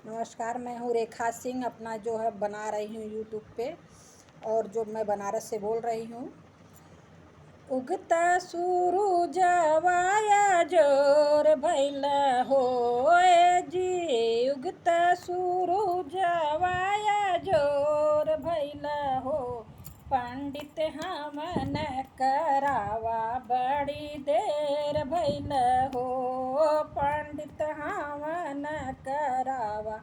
नमस्कार, मैं हूँ रेखा सिंह। अपना जो है बना रही हूँ यूट्यूब पे, और जो मैं बनारस से बोल रही हूँ। उगता सूरुजवा जोर भइल होए जी, उगता सूरुजवा जोर भइल हो। पंडित हमन करावा बड़ी देर भइल हो। पंडित हमन करावा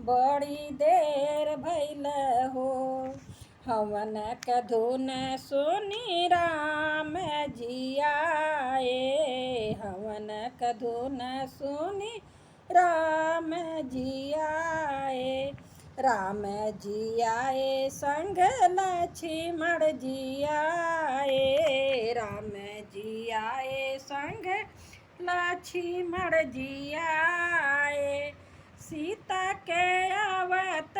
बड़ी देर भइल हो। हवन क धुन सुनी राम जी आए, हवन क धुन सुनी राम जी आए। राम जी आए संग लक्ष्मण जी आए, राम जी आए संग लक्ष्मण जी आए। सीता के आवत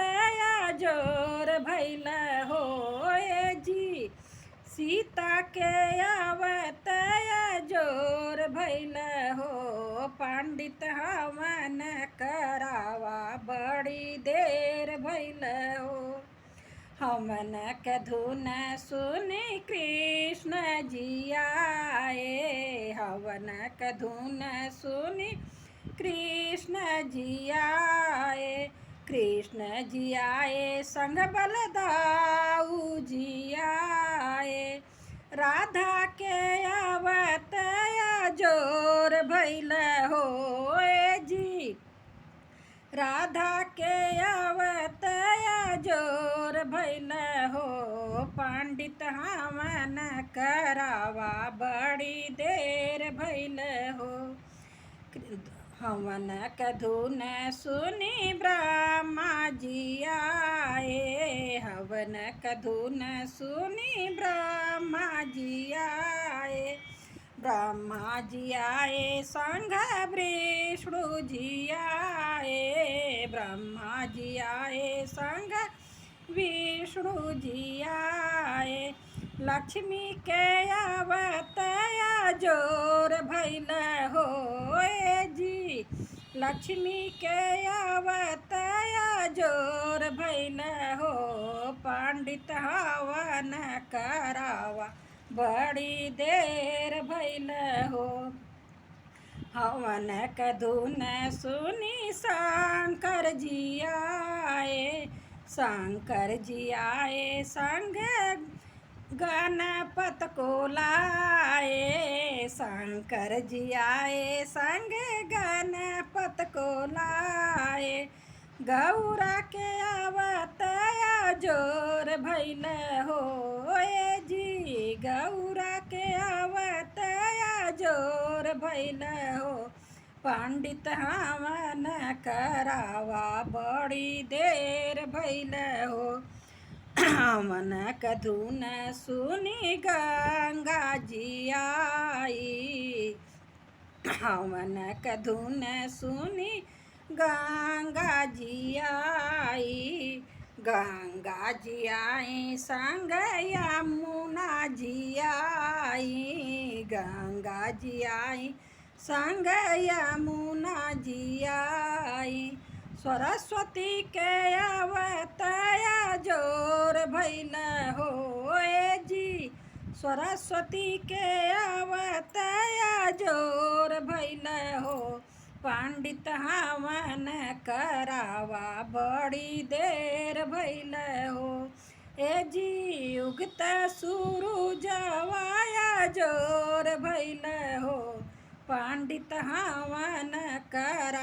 जोर भइल होए जी, सीता के आवत जोर भइल हो। पंडित हमन करावा बड़ी देर भइल हो। हमन के धुन सुनी कृष्ण जी आए, हवन के धुन सुनी कृष्ण जी आए। कृष्ण जी आए संग बलदाऊ जी आए। राधा के आवत जोर भइल होए जी, राधा के आवत जोर भइल हो। पंडित हमन करावा बड़ी देर भइल हो। हवन क धुन सुनी ब्रह्मा जी आए, हवन क धुन सुनी ब्रह्मा जी आए। ब्रह्मा जी आए संग विष्णु जी आए, ब्रह्मा जी आए संग विष्णु जी आए। लक्ष्मी के आवत जोर भइल होए जी, लक्ष्मी के आवत जोर भइल हो। पंडित हवन करावा बड़ी देर भइल हो। हवन क धुन सुनी शंकर जी आए, शंकर जी आए संग गणपत को लाए, शंकर जी आए संग गणपत को लाए। गौरा के आवत जोर भइल होए जी, गौरा के आवत जोर भइल हो। पंडित हमन करावा बड़ी देर भइल हो। हमन क धुन सुनी गंगा जी आई, हमन क धुन सुनी गंगा जी आई। गंगा जी आई संग यमुना जी आई, गंगा जी आई संग यमुना जी आई। सरस्वती के आवत जोर भइल होए जी, सरस्वती के आवत जोर भइल हो। पंडित हमन करावा बड़ी देर भइल हो। ए जी उगता सूरुजवा जोर भइल हो। पंडित हवन करा